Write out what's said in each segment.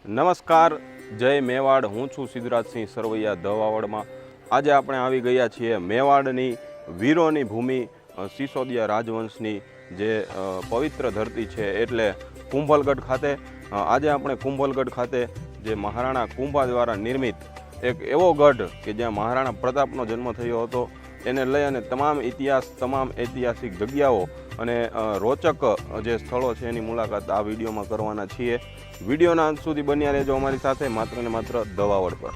નમસ્કાર, જય મેવાડ. હું છું સિદ્ધરાજસિંહ સરવૈયા દવાવડમાં. આજે આપણે આવી ગયા છીએ મેવાડની વીરોની ભૂમિ, સિસોદિયા રાજવંશની જે પવિત્ર ધરતી છે એટલે કુંભલગઢ ખાતે. આજે આપણે કુંભલગઢ ખાતે જે મહારાણા કુંભા દ્વારા નિર્મિત એક એવો ગઢ કે જ્યાં મહારાણા પ્રતાપનો જન્મ થયો હતો એને લઈ અને તમામ ઇતિહાસ, તમામ ઐતિહાસિક જગ્યાઓ અને રોચક જે સ્થળો છે એની મુલાકાત આ વિડીયોમાં કરવાના છીએ. વિડીયોના અંત સુધી બન્યા રહેજો અમારી સાથે, માત્ર ને માત્ર દવાવડ પર.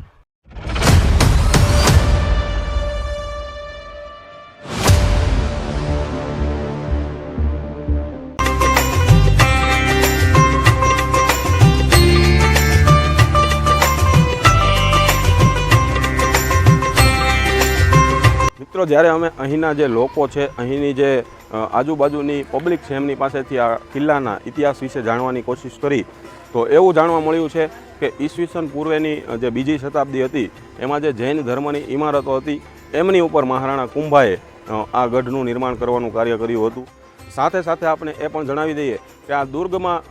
મિત્રો, જ્યારે અમે અહીંના જે લોકો છે, અહીંની જે આજુબાજુની પબ્લિક છે એમની પાસેથી આ કિલ્લાના ઇતિહાસ વિશે જાણવાની કોશિશ કરી તો એવું જાણવા મળ્યું છે કે ઈસવીસન પૂર્વેની જે બીજી શતાબ્દી હતી એમાં જે જૈન ધર્મની ઇમારતો હતી એમની ઉપર મહારાણા કુંભાએ આ ગઢનું નિર્માણ કરવાનું કાર્ય કર્યું હતું. સાથે સાથે આપણે એ પણ જણાવી દઈએ કે આ દુર્ગમાં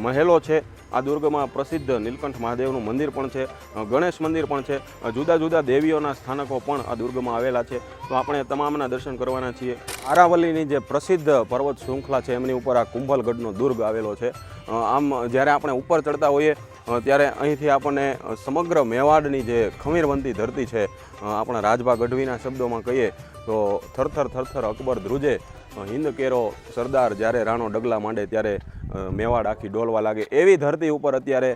મહેલો છે, આ દુર્ગમાં પ્રસિદ્ધ નીલકંઠ મહાદેવનું મંદિર પણ છે, ગણેશ મંદિર પણ છે, જુદા જુદા દેવીઓના સ્થાનકો પણ આ દુર્ગમાં આવેલા છે. તો આપણે તમામના દર્શન કરવાના છીએ. આરાવલીની જે પ્રસિદ્ધ પર્વત શૃંખલા છે એમની ઉપર આ કુંભલગઢનો દુર્ગ આવેલો છે. આમ જ્યારે આપણે ઉપર ચડતા હોઈએ ત્યારે અહીંથી આપણને સમગ્ર મેવાડની જે ખમીરવંતી ધરતી છે, આપણા રાજભા ગઢવીના શબ્દોમાં કહીએ તો થરથર થરથર અકબર ધ્રુજે, હિન્દ કેરો સરદાર જ્યારે રાણો ડગલા માંડે ત્યારે મેવાડ આખી ડોલવા લાગે, એવી ધરતી ઉપર અત્યારે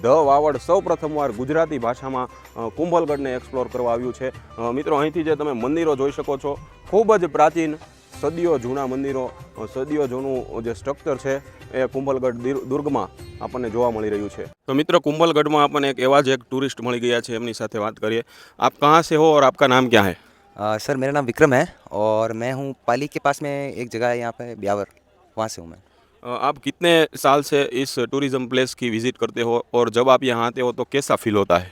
ધ વાવડ સૌ પ્રથમવાર ગુજરાતી ભાષામાં કુંભલગઢને એક્સપ્લોર કરવા આવ્યું છે. મિત્રો, અહીંથી જે તમે મંદિરો જોઈ શકો છો, ખૂબ જ પ્રાચીન સદીઓ જૂના મંદિરો, સદીઓ જૂનું જે સ્ટ્રક્ચર છે એ કુંભલગઢ દુર્ગમાં આપણને જોવા મળી રહ્યું છે. તો મિત્રો, કુંભલગઢમાં આપણને એવા જ એક ટુરિસ્ટ મળી ગયા છે, એમની સાથે વાત કરીએ. આપ કહાં સે હો ઓર આપકા નામ ક્યાં હૈ? सर मेरा नाम विक्रम है और मैं हूँ पाली के पास में एक जगह है यहाँ पे ब्यावर, वहाँ से हूँ मैं। आप कितने साल से इस टूरिज्म प्लेस की विजिट करते हो और जब आप यहाँ आते हो तो कैसा फील होता है?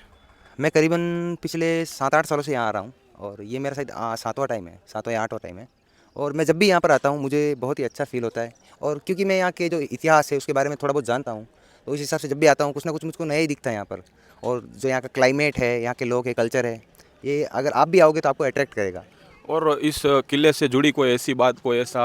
मैं करीबन पिछले 7-8 सालों से यहाँ आ रहा हूँ और ये मेरा शायद 7वां टाइम है, 7वां या 8वां टाइम है। और मैं जब भी यहाँ पर आता हूँ मुझे बहुत ही अच्छा फील होता है, और क्योंकि मैं यहाँ के जो इतिहास है उसके बारे में थोड़ा बहुत जानता हूँ, तो उस हिसाब से जब भी आता हूँ कुछ ना कुछ मुझको नया ही दिखता है यहाँ पर। और जो यहाँ का क्लाइमेट है, यहाँ के लोग है, कल्चर है, ये अगर आप भी आओगे तो आपको अट्रैक्ट करेगा। और इस किले से जुड़ी कोई ऐसी बात, कोई ऐसा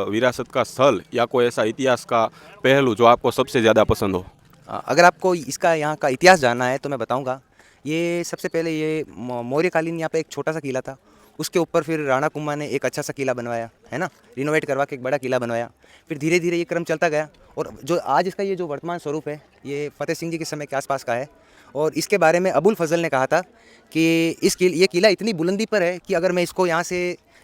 विरासत का स्थल या कोई ऐसा इतिहास का पहलू जो आपको सबसे ज़्यादा पसंद हो? अगर आपको इसका यहाँ का इतिहास जानना है तो मैं बताऊँगा। ये सबसे पहले ये मौर्य कालीन यहाँ पे एक छोटा सा किला था, उसके ऊपर फिर राणा कुंभा ने एक अच्छा सा किला बनवाया है ना, रिनोवेट करवा के एक बड़ा किला बनवाया। फिर धीरे धीरे ये क्रम चलता गया और जो आज इसका ये जो वर्तमान स्वरूप है ये फतेह सिंह जी के समय के आसपास का है। और इसके बारे में अबुल फजल ने कहा था कि ये किला इतनी बुलंदी पर है कि अगर मैं इसको यहाँ से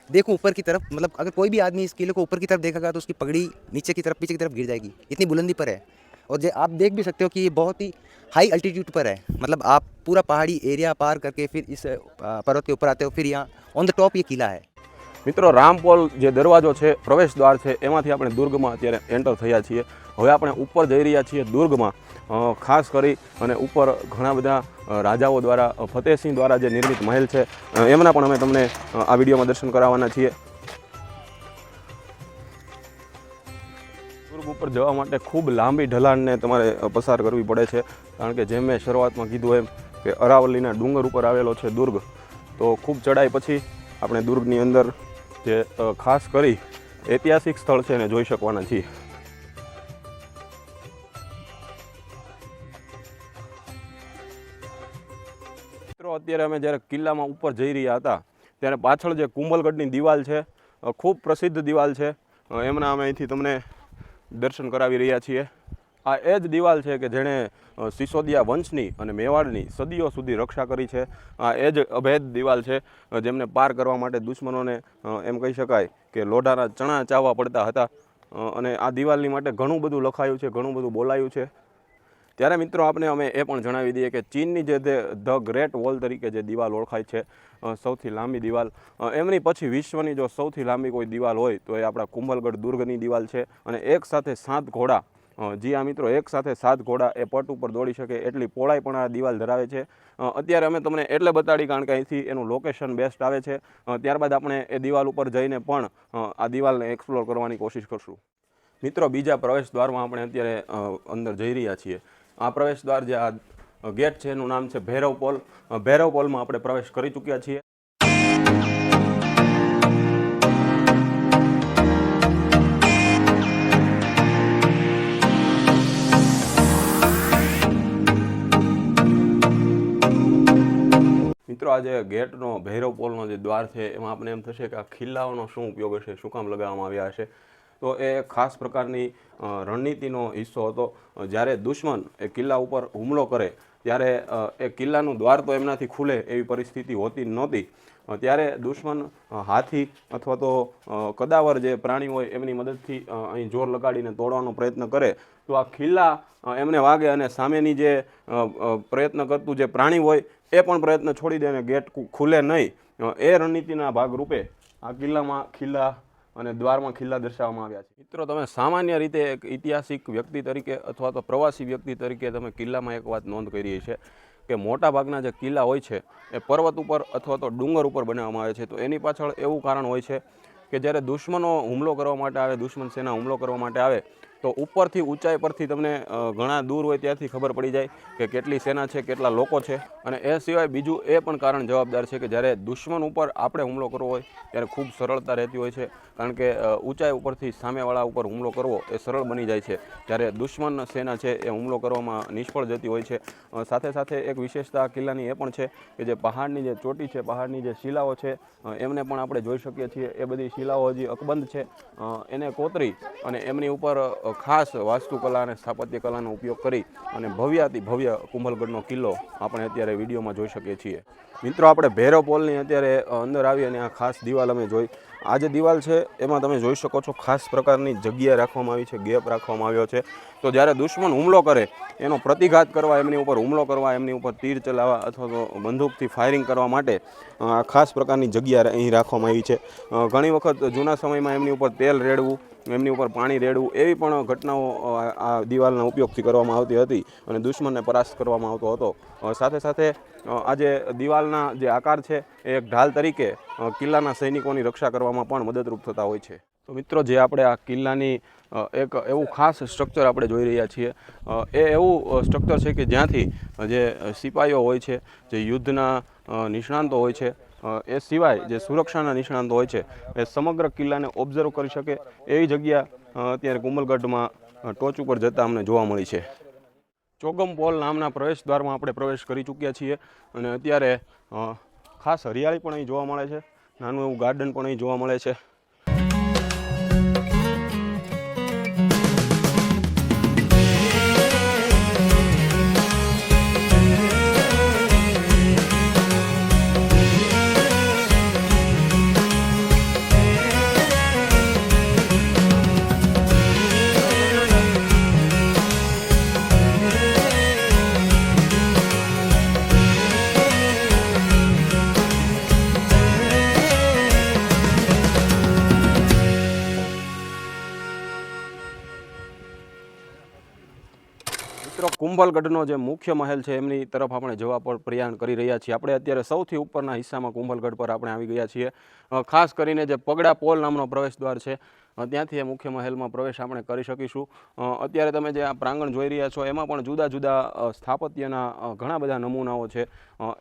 देखूँ ऊपर की तरफ, मतलब अगर कोई भी आदमी इस किले को ऊपर की तरफ देखेगा तो उसकी पगड़ी नीचे की तरफ, पीछे की तरफ गिर जाएगी, इतनी बुलंदी पर है। और जो आप देख भी सकते हो कि ये बहुत ही हाई अल्टीट्यूड पर है, मतलब आप पूरा पहाड़ी एरिया पार करके फिर इस पर्वत के ऊपर आते हो, फिर यहाँ ऑन द टॉप ये किला है। મિત્રો, રામપોલ જે દરવાજો છે, પ્રવેશ દ્વાર છે, એમાંથી આપણે દુર્ગમાં અત્યારે એન્ટર થયા છીએ. હવે આપણે ઉપર જઈ રહ્યા છીએ દુર્ગમાં. ખાસ કરી અને ઉપર ઘણા બધા રાજાઓ દ્વારા, ફતેહસિંહ દ્વારા જે નિર્મિત મહેલ છે એમના પણ અમે તમને આ વિડીયોમાં દર્શન કરાવવાના છીએ. દુર્ગ ઉપર જવા માટે ખૂબ લાંબી ઢલાણને તમારે પસાર કરવી પડે છે, કારણ કે જેમ મેં શરૂઆતમાં કીધું એમ કે અરાવલીના ડુંગર ઉપર આવેલો છે દુર્ગ. તો ખૂબ ચડાઈ પછી આપણે દુર્ગની અંદર જે ખાસ કરી ઐતિહાસિક સ્થળ છે એને જોઈ શકવાના છીએ. મિત્રો, અત્યારે અમે જ્યારે કિલ્લામાં ઉપર જઈ રહ્યા હતા ત્યારે પાછળ જે કુંભલગઢની દિવાલ છે, ખૂબ પ્રસિદ્ધ દિવાલ છે, એમના અમે અહીંથી તમને દર્શન કરાવી રહ્યા છીએ. આ એ જ દિવાલ છે કે જેણે સિસોદિયા વંશની અને મેવાડની સદીઓ સુધી રક્ષા કરી છે. આ એ જ અભેદ દિવાલ છે જેમને પાર કરવા માટે દુશ્મનોને એમ કહી શકાય કે લોઢાના ચણા ચાવવા પડતા હતા. અને આ દિવાલની માટે ઘણું બધું લખાયું છે, ઘણું બધું બોલાયું છે. ત્યારે મિત્રો, આપણે અમે એ પણ જણાવી દઈએ કે ચીનની જે ધ ગ્રેટ વોલ તરીકે જે દિવાલ ઓળખાય છે, સૌથી લાંબી દિવાલ, એમની પછી વિશ્વની જો સૌથી લાંબી કોઈ દિવાલ હોય તો એ આપણા કુંભલગઢ દુર્ગની દિવાલ છે. અને એક સાથે 7 ઘોડા, જી હા મિત્રો, એક સાથે 7 ઘોડા એ પટ ઉપર દોડી શકે એટલી પહોળાઈ પણ આ દિવાલ ધરાવે છે. અત્યારે અમે તમને એટલે બતાડી કારણ કે અહીંથી એનું લોકેશન બેસ્ટ આવે છે. ત્યારબાદ આપણે એ દિવાલ ઉપર જઈને પણ આ દિવાલને એક્સપ્લોર કરવાની કોશિશ કરશું. મિત્રો, બીજા પ્રવેશ દ્વારમાં આપણે અત્યારે અંદર જઈ રહ્યા છીએ. આ પ્રવેશ દ્વાર જે આ ગેટ છે એનું નામ છે ભૈરવ પોલ. ભૈરવ પોલમાં આપણે પ્રવેશ કરી ચૂક્યા છીએ. મિત્રો, આ જે ગેટનો ભૈરવ પોલનો જે દ્વાર છે એમાં આપણે એમ થશે કે આ ખિલ્લાઓનો શું ઉપયોગ હશે, શું કામ લગાવવામાં આવ્યા હશે. તો એ ખાસ પ્રકારની રણનીતિનો હિસ્સો હતો. જ્યારે દુશ્મન એ કિલ્લા ઉપર હુમલો કરે ત્યારે એ કિલ્લાનું દ્વાર તો એમનાથી ખુલે એવી પરિસ્થિતિ હોતી નહોતી. ત્યારે દુશ્મન હાથી અથવા તો કદાવર જે પ્રાણી હોય એમની મદદથી અહીં જોર લગાડીને તોડવાનો પ્રયત્ન કરે તો આ ખિલ્લા એમને વાગે અને સામેની જે પ્રયત્ન કરતું જે પ્રાણી હોય એ પણ પ્રયત્ન છોડી દે અને ગેટ ખુલે નહીં. એ રણનીતિના ભાગરૂપે આ કિલ્લામાં ખિલ્લા અને દ્વારમાં ખિલ્લા દર્શાવવામાં આવ્યા છે. મિત્રો, તમે સામાન્ય રીતે એક ઐતિહાસિક વ્યક્તિ તરીકે અથવા તો પ્રવાસી વ્યક્તિ તરીકે તમે કિલ્લામાં એક વાત નોંધ કરી છે કે મોટા ભાગના જે કિલ્લા હોય છે એ પર્વત ઉપર અથવા તો ડુંગર ઉપર બનાવવામાં આવે છે. તો એની પાછળ એવું કારણ હોય છે કે જ્યારે દુશ્મનો હુમલો કરવા માટે આવે, દુશ્મન સેના હુમલો કરવા માટે આવે તો ઉપરથી ઊંચાઈ પરથી તમને ઘણા દૂર હોય ત્યાંથી ખબર પડી જાય કે કેટલી સેના છે, કેટલા લોકો છે. અને એ સિવાય બીજું એ પણ કારણ જવાબદાર છે કે જ્યારે દુશ્મન ઉપર આપણે હુમલો કરવો હોય ત્યારે ખૂબ સરળતા રહેતી હોય છે, કારણ કે ઊંચાઈ ઉપરથી સામેવાળા ઉપર હુમલો કરવો એ સરળ બની જાય છે. જ્યારે દુશ્મન સેના છે એ હુમલો કરવામાં નિષ્ફળ જતી હોય છે. સાથે સાથે એક વિશેષતા કિલ્લાની એ પણ છે કે જે પહાડની જે ચોટી છે, પહાડની જે શિલાઓ છે એમને પણ આપણે જોઈ શકીએ છીએ. એ બધી શિલાઓ હજી અકબંધ છે. એને કોતરી અને એમની ઉપર ખાસ વાસ્તુકલા અને સ્થાપત્ય કલાનો ઉપયોગ કરી અને ભવ્યાતિ ભવ્ય કુંભલગઢનો કિલ્લો આપણે અત્યારે વિડીયોમાં જોઈ શકીએ છીએ. મિત્રો, આપણે ભૈરવ પોલની અત્યારે અંદર આવી અને આ ખાસ દિવાલ અમે જોઈ. આ જે દિવાલ છે એમાં તમે જોઈ શકો છો ખાસ પ્રકારની જગ્યા રાખવામાં આવી છે, ગેપ રાખવામાં આવ્યો છે. તો જ્યારે દુશ્મન હુમલો કરે એનો પ્રતિઘાત કરવા, એમની ઉપર હુમલો કરવા, એમની ઉપર તીર ચલાવવા અથવા તો બંદૂકથી ફાયરિંગ કરવા માટે આ ખાસ પ્રકારની જગ્યા અહીં રાખવામાં આવી છે. ઘણી વખત જૂના સમયમાં એમની ઉપર તેલ રેડવું, એમની ઉપર પાણી રેડવું એવી પણ ઘટનાઓ આ દિવાલના ઉપયોગથી કરવામાં આવતી હતી અને દુશ્મનને પરાસ્ત કરવામાં આવતો હતો. સાથે સાથે આ જે દિવાલના જે આકાર છે એ એક ઢાલ તરીકે કિલ્લાના સૈનિકોની રક્ષા કરવામાં પણ મદદરૂપ થતા હોય છે. તો મિત્રો, જે આપણે આ કિલ્લાની એક એવું ખાસ સ્ટ્રક્ચર આપણે જોઈ રહ્યા છીએ એ એવું સ્ટ્રક્ચર છે કે જ્યાંથી જે સિપાહીઓ હોય છે, જે યુદ્ધના નિષ્ણાંતો હોય છે, એ સિવાય જે સુરક્ષાના નિષ્ણાંતો હોય છે એ સમગ્ર કિલ્લાને ઓબ્ઝર્વ કરી શકે એવી જગ્યા અત્યારે કુંભલગઢમાં ટોચ ઉપર જતાં અમને જોવા મળી છે. ચોગમ પોલ નામના પ્રવેશ દ્વારમાં આપણે પ્રવેશ કરી ચૂક્યા છીએ અને અત્યારે ખાસ હરિયાળી પણ અહીં જોવા મળે છે. નાનું એવું ગાર્ડન પણ અહીં જોવા મળે છે. કુંભલગઢનો જે મુખ્ય મહેલ છે એમની તરફ આપણે જવા પર પ્રયાણ કરી રહ્યા છીએ. આપણે અત્યારે સૌથી ઉપરના હિસ્સામાં કુંભલગઢ પર આપણે આવી ગયા છીએ. ખાસ કરીને જે પગડા પોલ નામનો પ્રવેશ દ્વાર છે ત્યાંથી એ મુખ્ય મહેલમાં પ્રવેશ આપણે કરી શકીશું. અત્યારે તમે જે આ પ્રાંગણ જોઈ રહ્યા છો એમાં પણ જુદા જુદા સ્થાપત્યના ઘણા બધા નમૂનાઓ છે.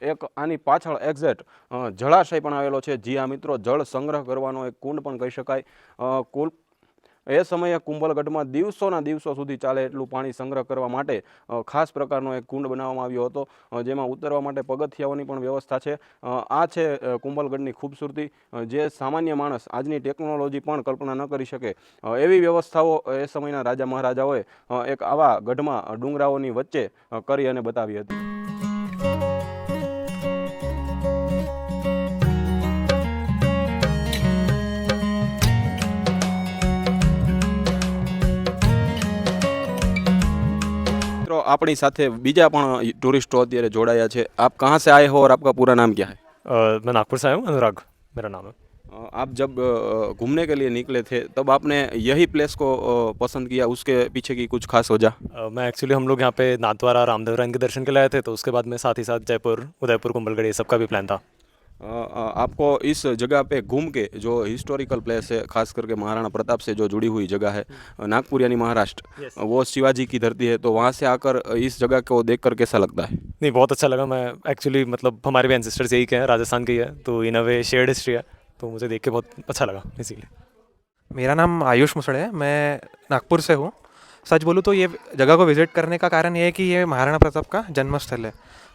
એક આની પાછળ એક્ઝેક્ટ જળાશય પણ આવેલો છે. જી આ મિત્રો, જળ સંગ્રહ કરવાનો એક કુંડ પણ કહી શકાય. એ સમયે કુંભલગઢમાં દિવસોના દિવસો સુધી ચાલે એટલું પાણી સંગ્રહ કરવા માટે ખાસ પ્રકારનો એક કુંડ બનાવવામાં આવ્યો હતો, જેમાં ઉતરવા માટે પગથિયાઓની પણ વ્યવસ્થા છે. આ છે કુંભલગઢની ખૂબસૂરતી, જે સામાન્ય માણસ આજની ટેકનોલોજી પણ કલ્પના ન કરી શકે એવી વ્યવસ્થાઓ એ સમયના રાજા મહારાજાઓએ એક આવા ગઢમાં ડુંગરાઓની વચ્ચે કરી અને બતાવી હતી. अपनी साथे बीजा पण टूरिस्टों અત્યારે જોડાયા છે. आप कहाँ से आए हो और आपका पूरा नाम क्या है? मैं नागपुर से आया हूँ, अनुराग मेरा नाम है. आप जब घूमने के लिए निकले थे तब आपने यही प्लेस को पसंद किया, उसके पीछे की कुछ खास वजह? मैं एक्चुअली हम लोग यहाँ पे नाथद्वारा रामदेवरा इनके दर्शन के लिए आए थे, तो उसके बाद में साथ ही साथ जयपुर, उदयपुर, कुंभलगढ़ ये सब का भी प्लान था. आपको इस जगह पे घूम के जो हिस्टोरिकल प्लेस है, खास करके महाराणा प्रताप से जो जुड़ी हुई जगह है, नागपुर यानी महाराष्ट्र, वो शिवाजी की धरती है, तो वहाँ से आकर इस जगह को देखकर कैसा लगता है? नहीं, बहुत अच्छा लगा। मैं एक्चुअली मतलब हमारे भी एंसेस्टर्स यही के हैं, राजस्थान के ही है, तो इन अ वे शेयर्ड हिस्ट्री है, तो मुझे देख के बहुत अच्छा लगा इसीलिए। मेरा नाम आयुष मुसड़े है, मैं नागपुर से हूँ। सच बोलूँ तो ये जगह को विज़िट करने का कारण ये है कि ये महाराणा प्रताप का जन्मस्थल है,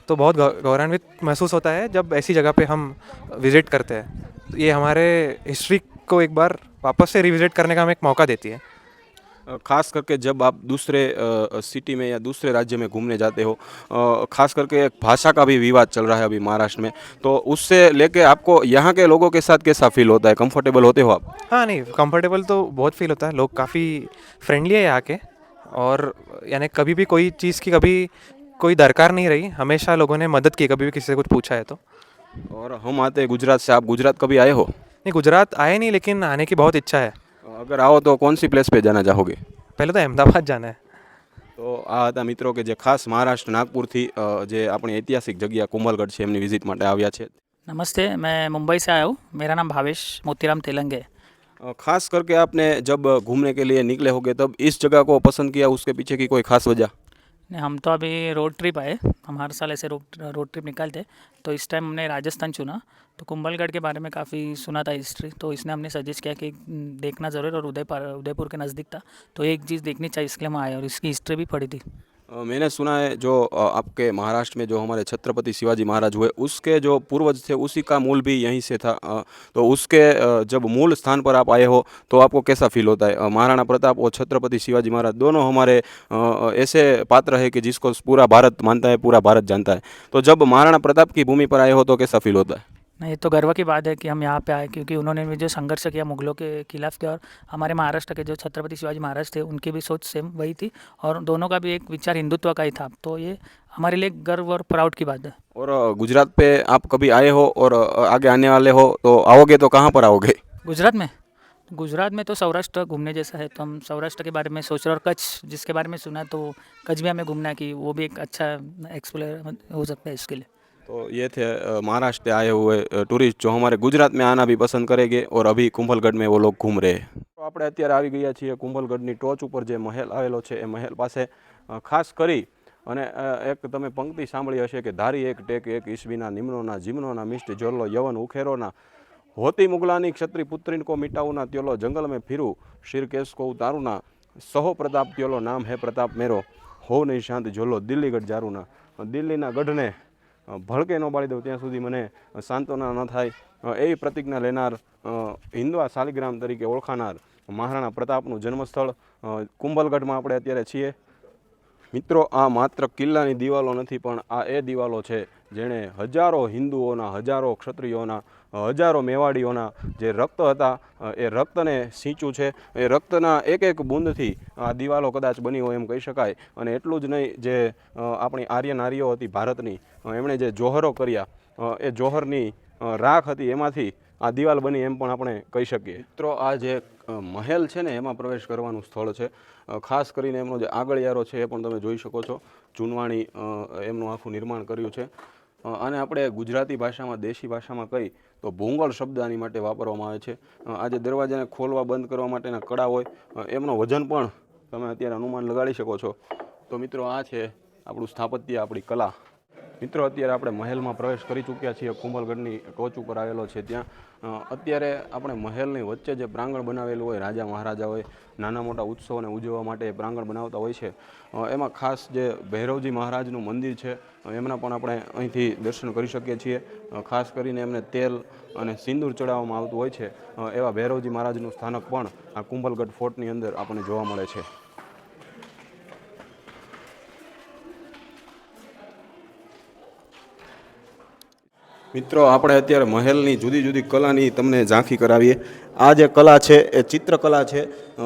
तो बहुत गौरवान्वित महसूस होता है जब ऐसी जगह पे हम विज़िट करते हैं। तो ये हमारे हिस्ट्री को एक बार वापस से रिविज़िट करने का हमें एक मौका देती है। खास करके जब आप दूसरे सिटी में या दूसरे राज्य में घूमने जाते हो, खास करके एक भाषा का भी विवाद चल रहा है अभी महाराष्ट्र में, तो उससे लेके आपको यहाँ के लोगों के साथ कैसा फील होता है? कंफर्टेबल होते हो आप? हाँ, नहीं कंफर्टेबल तो बहुत फील होता है, लोग काफ़ी फ्रेंडली है यहाँ के, और यानी कभी भी कोई चीज़ की कभी कोई दरकार नहीं रही, हमेशा लोगों ने मदद की, कभी भी किसी से कुछ पूछा है तो। और हम आते हैं गुजरात से, आप गुजरात कभी आए हो? नहीं, गुजरात आए नहीं, लेकिन आने की बहुत इच्छा है। अगर आओ तो कौन सी प्लेस पे जाना चाहोगे? पहले तो अहमदाबाद जाना है। તો આ હતા મિત્રો કે જે ખાસ મહારાષ્ટ્ર નાગપુરથી જે આપણી ઐતિહાસિક જગ્યા કુંભલગઢ છે એમની વિઝિટ માટે આવ્યા છે। नमस्ते, मैं मुंबई से आया हूँ। मेरा नाम भावेश मोतीराम तेलंग है। खास करके आपने जब घूमने के लिए निकले होगे तब इस जगह को पसंद किया, उसके पीछे की कोई खास वजह? नहीं, हम तो अभी रोड ट्रिप आए, हम हर साल ऐसे रोड ट्रिप निकालते, तो इस टाइम हमने राजस्थान चुना। तो कुंभलगढ़ के बारे में काफ़ी सुना था हिस्ट्री, तो इसने हमने सजेस्ट किया कि देखना ज़रूर, और उदयपुर के नज़दीक था तो एक चीज़ देखनी चाहिए, इसके लिए हम आए और इसकी हिस्ट्री भी पढ़ी थी। मैंने सुना है जो आपके महाराष्ट्र में जो हमारे छत्रपति शिवाजी महाराज हुए उसके जो पूर्वज थे उसी का मूल भी यहीं से था, तो उसके जब मूल स्थान पर आप आए हो तो आपको कैसा फील होता है? महाराणा प्रताप और छत्रपति शिवाजी महाराज दोनों हमारे ऐसे पात्र है कि जिसको पूरा भारत मानता है, पूरा भारत जानता है, तो जब महाराणा प्रताप की भूमि पर आए हो तो कैसा फील होता है? नहीं, ये तो गर्व की बात है कि हम यहाँ पे आए, क्योंकि उन्होंने भी जो संघर्ष किया मुगलों के खिलाफ किया, और हमारे महाराष्ट्र के जो छत्रपति शिवाजी महाराज थे उनकी भी सोच सेम वही थी, और दोनों का भी एक विचार हिंदुत्व का ही था, तो ये हमारे लिए गर्व और प्राउड की बात है। और गुजरात पे आप कभी आए हो और आगे आने वाले हो, तो आओगे तो कहाँ पर आओगे? गुजरात में तो सौराष्ट्र घूमने जैसा है, तो हम सौराष्ट्र के बारे में सोच रहे हैं, और कच्छ जिसके बारे में सुना है, तो कच्छ भी हमें घूमना है कि वो भी एक अच्छा एक्सप्लोर हो सकता है इसके लिए। तो ये थे महाराष्ट्र आए हुए टूरिस्ट जो हमारे गुजरात में आना भी पसंद करेंगे, और अभी कुंभलगढ़ में वो लोग घूम रहे हैं। तो આપણે અત્યારે આવી ગયા છીએ કુંભલગઢની ટોચ ઉપર જે મહેલ આવેલો છે એ મહેલ પાસે ખાસ કરી અને એક તમે પંક્તિ સાંભળી હશે કે ધારી એક ટેક એક ઈસવીના નિમ્નોના જીમનોના મિષ્ટ જોલ્લો યવન ઉખેરોના હોતી મુગલાની ક્ષત્રિ પુત્રીન કો મિટાવુના ત્યોલો જંગલ में फिरू શિરકેશ को उतारूना સહો પ્રતાપ ત્યોલો નામ હે પ્રતાપ મેરો હો નહીં શાંત જોલ્લો દિલ્હીગઢ જારુના દિલ્હીના ગઢને ભડકે ન બાળી દઉં ત્યાં સુધી મને સાંત્વના ન થાય, એવી પ્રતિજ્ઞા લેનાર હિન્દવા શાલિગ્રામ તરીકે ઓળખાનાર મહારાણા પ્રતાપનું જન્મસ્થળ કુંભલગઢમાં આપણે અત્યારે છીએ। મિત્રો, આ માત્ર કિલ્લાની દિવાલો નથી, પણ આ એ દિવાલો છે જેણે હજારો હિન્દુઓના, હજારો ક્ષત્રિયોના, હજારો મેવાડીઓના જે રક્ત હતા એ રક્તને સિંચ્યું છે। એ રક્તના એક એક બૂંદથી આ દિવાલો કદાચ બની હોય એમ કહી શકાય। અને એટલું જ નહીં, જે આપણી આર્ય નારીઓ હતી ભારતની, એમણે જે જોહરો કર્યા, એ જોહરની રાખ હતી એમાંથી આ દિવાલ બની એમ પણ આપણે કહી શકીએ। મિત્રો, આ જે મહેલ છે ને એમાં પ્રવેશ કરવાનું સ્થળ છે। ખાસ કરીને એમનો જે આગળિયારો છે એ પણ તમે જોઈ શકો છો, ચૂનવાણી એમનું આખું નિર્માણ કર્યું છે। અને આપણે ગુજરાતી ભાષામાં, દેશી ભાષામાં કહી તો ભૂંગળ શબ્દ આની માટે વાપરવામાં આવે છે। આ જે દરવાજાને ખોલવા બંધ કરવા માટેના કડા હોય એમનો વજન પણ તમે અત્યારે અનુમાન લગાડી શકો છો। તો મિત્રો, આ છે આપણું સ્થાપત્ય, આપણી કલા। મિત્રો, અત્યારે આપણે મહેલમાં પ્રવેશ કરી ચૂક્યા છીએ, કુંભલગઢની ટોચ ઉપર આવેલો છે ત્યાં। અત્યારે આપણે મહેલની વચ્ચે જે પ્રાંગણ બનાવેલું હોય, રાજા મહારાજાઓએ નાના મોટા ઉત્સવોને ઉજવવા માટે એ પ્રાંગણ બનાવતા હોય છે, એમાં ખાસ જે ભૈરવજી મહારાજનું મંદિર છે એમના પણ આપણે અહીંથી દર્શન કરી શકીએ છીએ। ખાસ કરીને એમને તેલ અને સિંદૂર ચડાવવામાં આવતું હોય છે, એવા ભૈરવજી મહારાજનું સ્થાનક પણ આ કુંભલગઢ ફોર્ટની અંદર આપણને જોવા મળે છે। મિત્રો, આપણે અત્યારે મહેલની જુદી જુદી કલાની તમને ઝાંખી કરાવીએ। આ જે કલા છે એ ચિત્રકલા છે।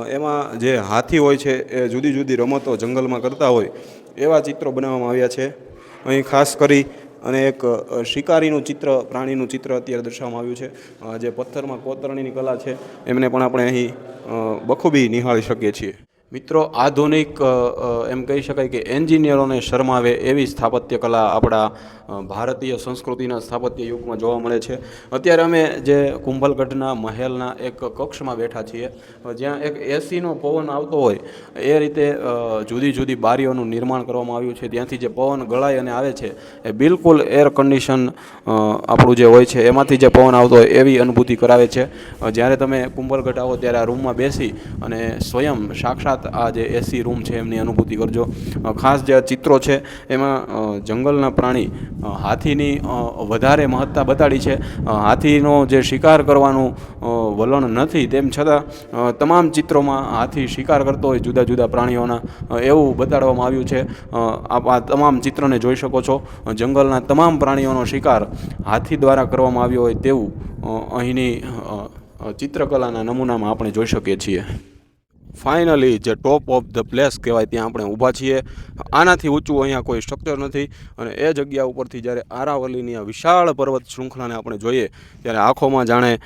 એમાં જે હાથી હોય છે એ જુદી જુદી રમતો જંગલમાં કરતા હોય એવા ચિત્રો બનાવવામાં આવ્યા છે। અહીં ખાસ કરી અને એક શિકારીનું ચિત્ર, પ્રાણીનું ચિત્ર અત્યારે દર્શાવવામાં આવ્યું છે। જે પથ્થરમાં કોતરણીની કલા છે એમને પણ આપણે અહીં બખૂબી નિહાળી શકીએ છીએ। મિત્રો આધુનિક એમ કહી શકાય કે એન્જિનિયરોને શરમાવે એવી સ્થાપત્ય કલા આપણા ભારતીય સંસ્કૃતિના સ્થાપત્ય યુગમાં જોવા મળે છે. અત્યારે અમે જે કુંભલગઢના મહેલના એક કક્ષમાં બેઠા છીએ, જ્યાં એક એસીનો પવન આવતો હોય એ રીતે જુદી જુદી બારીઓનું નિર્માણ કરવામાં આવ્યું છે. ત્યાંથી જે પવન ગળાઈ અને આવે છે એ બિલકુલ એર કન્ડિશન આપણું જે હોય છે એમાંથી જે પવન આવતો હોય એવી અનુભૂતિ કરાવે છે. જ્યારે તમે કુંભલગઢ આવો ત્યારે આ રૂમમાં બેસી અને સ્વયં સાક્ષાત આ જે એસી રૂમ છે એમની અનુભૂતિ કરજો. ખાસ જે ચિત્રો છે એમાં જંગલના પ્રાણી હાથીની વધારે મહત્તા બતાડી છે. હાથીનો જે શિકાર કરવાનું વલણ નથી, તેમ છતાં તમામ ચિત્રોમાં હાથી શિકાર કરતો હોય જુદા જુદા પ્રાણીઓના, એવું બતાડવામાં આવ્યું છે. આપ આ તમામ ચિત્રને જોઈ શકો છો. જંગલના તમામ પ્રાણીઓનો શિકાર હાથી દ્વારા કરવામાં આવ્યો હોય તેવું અહીંની ચિત્રકલાના નમૂનામાં આપણે જોઈ શકીએ છીએ. ફાઇનલી જે ટોપ ઓફ ધ પ્લેસ કહેવાય ત્યાં આપણે ઊભા છીએ. આનાથી ઊંચું અહીંયા કોઈ સ્ટ્રક્ચર નથી અને એ જગ્યા ઉપરથી જ્યારે આરાવલીની આ વિશાળ પર્વત શૃંખલાને આપણે જોઈએ ત્યારે આંખોમાં જાણે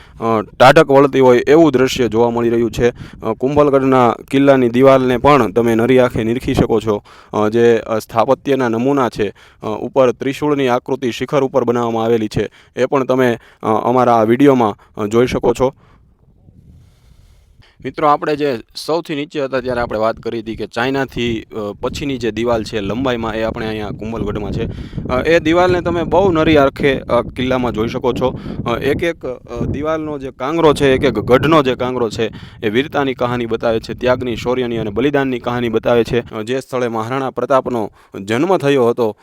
ટાઢક વળતી હોય એવું દ્રશ્ય જોવા મળી રહ્યું છે. કુંભલગઢના કિલ્લાની દિવાલને પણ તમે નરી આંખે નિરખી શકો છો. જે સ્થાપત્યના નમૂના છે, ઉપર ત્રિશૂળની આકૃતિ શિખર ઉપર બનાવવામાં આવેલી છે, એ પણ તમે અમારા આ વિડીયોમાં જોઈ શકો છો. મિત્રો, આપણે જે સૌથી નીચે હતા ત્યારે આપણે વાત કરી હતી કે ચાઇનાથી પછીની જે દિવાલ છે લંબાઈમાં, એ આપણે અહીંયા કુંભલગઢમાં છે. એ દિવાલને તમે બહુ નરી આંખે કિલ્લામાં જોઈ શકો છો. એક એક દિવાલનો જે કાંગરો છે, એક એક ગઢનો જે કાંગરો છે એ વીરતાની કહાની બતાવે છે, ત્યાગની, શૌર્યની અને બલિદાનની કહાની બતાવે છે. જે સ્થળે મહારાણા પ્રતાપનો જન્મ થયો હતો,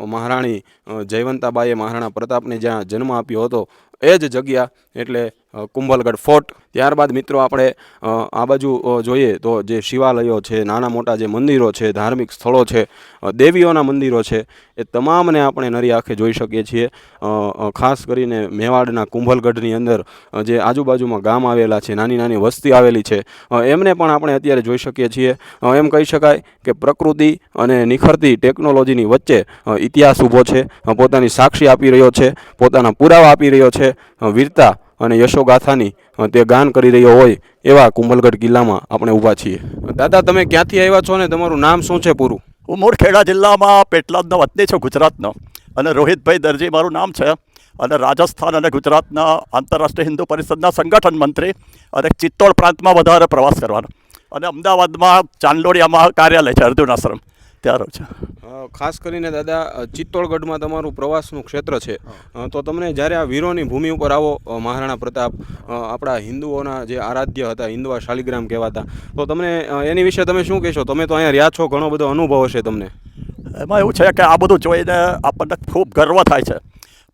મહારાણી જયવંતાબાઈએ મહારાણા પ્રતાપને જ્યાં જન્મ આપ્યો હતો એ જ જગ્યા એટલે કુંભલગઢ ફોર્ટ. ત્યારબાદ મિત્રો આપણે આ બાજુ જોઈએ તો જે શિવાલયો છે, નાના મોટા જે મંદિરો છે, ધાર્મિક સ્થળો છે, દેવીઓના મંદિરો છે, એ તમામને આપણે નરી આંખે જોઈ શકીએ છીએ. ખાસ કરીને મેવાડના કુંભલગઢની અંદર જે આજુબાજુમાં ગામ આવેલા છે, નાની નાની વસ્તી આવેલી છે, એમને પણ આપણે અત્યારે જોઈ શકીએ છીએ. એમ કહી શકાય કે પ્રકૃતિ અને નિખરતી ટેકનોલોજીની વચ્ચે ઇતિહાસ ઊભો છે, પોતાની સાક્ષી આપી રહ્યો છે, પોતાના પુરાવા આપી રહ્યો છે. વીરતા અને યશોગાથાની તે ગાન કરી રહ્યો હોય એવા કુંભલગઢ કિલ્લામાં આપણે ઊભા છીએ. દાદા, તમે ક્યાંથી આવ્યા છો ને તમારું નામ શું છે પૂરું? હું મૂળ ખેડા જિલ્લામાં પેટલાદનો વતની છું, ગુજરાતનો, અને રોહિતભાઈ દરજી મારું નામ છે, અને રાજસ્થાન અને ગુજરાતના આંતરરાષ્ટ્રીય હિન્દુ પરિષદના સંગઠન મંત્રી, અને ચિત્તોડ પ્રાંતમાં વધારે પ્રવાસ કરવાનો, અને અમદાવાદમાં ચાંદલોડિયામાં કાર્યાલય છે અર્જુન આશ્રમ, ત્યાં રહું છું. ખાસ કરીને દાદા, ચિત્તોડગઢમાં તમારું પ્રવાસનું ક્ષેત્ર છે, તો તમને જ્યારે આ વીરોની ભૂમિ ઉપર આવો, મહારાણા પ્રતાપ આપણા હિન્દુઓના જે આરાધ્ય હતા, હિન્દુઆ શાલિગ્રામ કહેવાતા, તો તમને એની વિશે તમે શું કહેશો? તમે તો અહીંયા રહ્યા છો, ઘણો બધો અનુભવ હશે તમને. એમાં એવું છે કે આ બધું જોઈને આપણને ખૂબ ગર્વ થાય છે,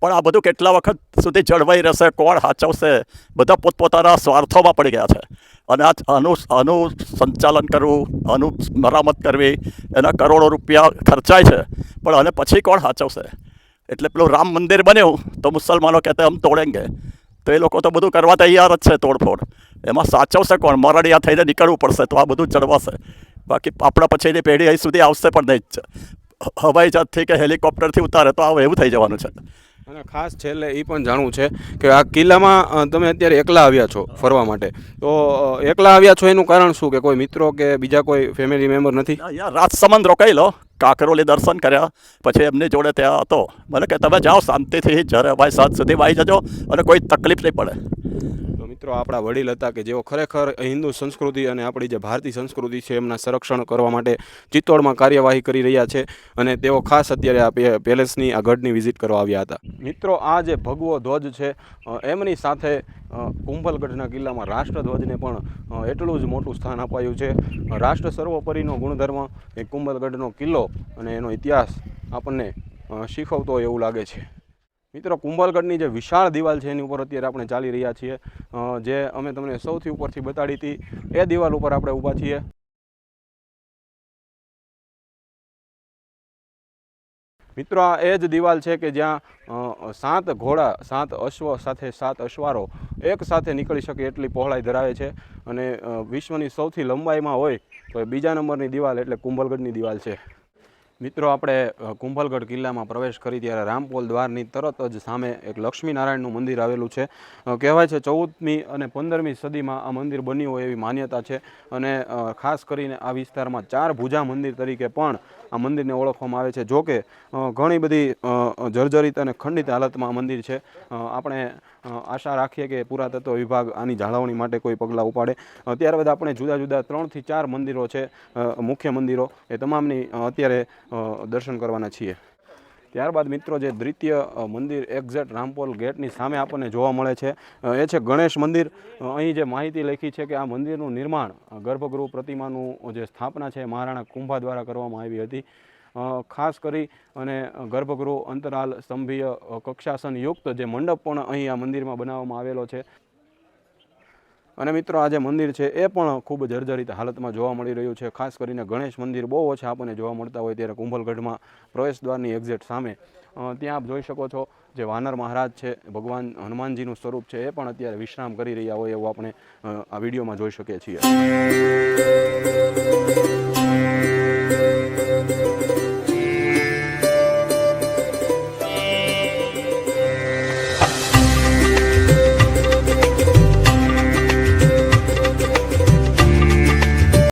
પણ આ બધું કેટલા વખત સુધી જળવાઈ રહેશે, કોણ સાચવશે? બધા પોતપોતાના સ્વાર્થોમાં પડી ગયા છે, અને આનું સંચાલન કરવું, આનું મરામત કરવી, એના કરોડો રૂપિયા ખર્ચાય છે, પણ અને પછી કોણ સાચવશે? એટલે પેલું રામ મંદિર બન્યું તો મુસલમાનો કહેતે હમ તોડેંગે, તો એ લોકો તો બધું કરવા તૈયાર જ છે, તોડફોડ. એમાં સાચવશે કોણ? મરડિયા થઈને નીકળવું પડશે તો આ બધું જળવાશે. બાકી આપણા પછીની પેઢી અહીં સુધી આવશે પણ નહીં જ. હવાઈ જહાજથી કે હેલિકોપ્ટરથી ઉતારે તો આવું એવું થઈ જવાનું છે. અને ખાસ છેલ્લે એ પણ જાણવું છે કે આ કિલ્લામાં તમે અત્યારે એકલા આવ્યા છો ફરવા માટે, તો એકલા આવ્યા છો એનું કારણ શું? કે કોઈ મિત્રો કે બીજા કોઈ ફેમિલી મેમ્બર નથી? અહીંયા રાજસમંદ રોકાઈ લો, કાંકરોલી દર્શન કર્યા, પછી એમની જોડે ત્યાં હતો. મને કે તમે જાઓ શાંતિથી, જ્યારે ભાઈ સાંજ સુધી આવી જજો અને કોઈ તકલીફ નહીં પડે. તો મિત્રો, આપણા વડીલ હતા કે જેઓ ખરેખર હિન્દુ સંસ્કૃતિ અને આપણી જે ભારતીય સંસ્કૃતિ છે એમના સંરક્ષણ કરવા માટે ચિત્તોડમાં કાર્યવાહી કરી રહ્યા છે, અને તેઓ ખાસ અત્યારે આ પેલેસની, આ ગઢની વિઝિટ કરવા આવ્યા હતા. મિત્રો, આ જે ભગવો ધ્વજ છે એમની સાથે કુંભલગઢના કિલ્લામાં રાષ્ટ્રધ્વજને પણ એટલું જ મોટું સ્થાન અપાયું છે. રાષ્ટ્ર સર્વોપરીનો ગુણધર્મ એ કુંભલગઢનો કિલ્લો અને એનો ઇતિહાસ આપણને શીખવતો હોય એવું લાગે છે. મિત્રો, કુંભલગઢની જે વિશાળ દિવાલ છે એની ઉપર અત્યારે આપણે ચાલી રહ્યા છીએ. જે અમે તમને સૌથી ઉપરથી બતાડી હતી એ દિવાલ ઉપર આપણે ઊભા છીએ. મિત્રો, આ એ જ દિવાલ છે કે જ્યાં 7 ઘોડા, 7 અશ્વ સાથે 7 અશ્વારો એક સાથે નીકળી શકે એટલી પહોળાઈ ધરાવે છે, અને વિશ્વની સૌથી લંબાઈમાં હોય તો એ બીજા નંબરની દિવાલ એટલે કુંભલગઢની દિવાલ છે. મિત્રો આપણે કુંભલગઢ કિલ્લામાં પ્રવેશ કરી ત્યારે રામપોલ દ્વારની તરત જ સામે એક લક્ષ્મીનારાયણનું મંદિર આવેલું છે. કહેવાય છે 14મી અને 15મી સદીમાં આ મંદિર બન્યું હોય એવી માન્યતા છે અને ખાસ કરીને આ વિસ્તારમાં 4 ભુજા મંદિર તરીકે પણ આ મંદિરને ઓળખવામાં આવે છે. જો કે ઘણી બધી જર્જરિત અને ખંડિત હાલતમાં આ મંદિર છે. આપણે આશા રાખીએ કે પુરાતત્વ વિભાગ આની જાળવણી માટે કોઈ પગલાં ઉપાડે. ત્યારબાદ આપણે જુદા જુદા 3 થી 4 મંદિરો છે, મુખ્ય મંદિરો, એ તમામની અત્યારે દર્શન કરવાના છીએ. ત્યારબાદ મિત્રો જે દ્વિતીય મંદિર એક્ઝેક્ટ રામપોલ ગેટની સામે આપણને જોવા મળે છે એ છે ગણેશ મંદિર. અહીં જે માહિતી લખી છે કે આ મંદિરનું નિર્માણ, ગર્ભગૃહ પ્રતિમાનું જે સ્થાપના છે મહારાણા કુંભા દ્વારા કરવામાં આવી હતી. ખાસ કરી અને ગર્ભગૃહ, અંતરાલ, સ્તંભીય, કક્ષાસન યુક્ત જે મંડપ પણ અહીં આ મંદિરમાં બનાવવામાં આવેલો છે. અને મિત્રો આ જે મંદિર છે એ પણ ખૂબ જર્જરિત હાલતમાં જોવા મળી રહ્યું છે. ખાસ કરીને ગણેશ મંદિર બહુ ઓછા આપણને જોવા મળતા હોય ત્યારે કુંભલગઢમાં પ્રવેશદ્વારની એક્ઝેક્ટ સામે ત્યાં આપ જોઈ શકો છો જે વાનર મહારાજ છે, ભગવાન હનુમાનજીનું સ્વરૂપ છે, એ પણ અત્યારે વિશ્રામ કરી રહ્યા હોય એવું આપણે આ વિડીયોમાં જોઈ શકીએ છીએ.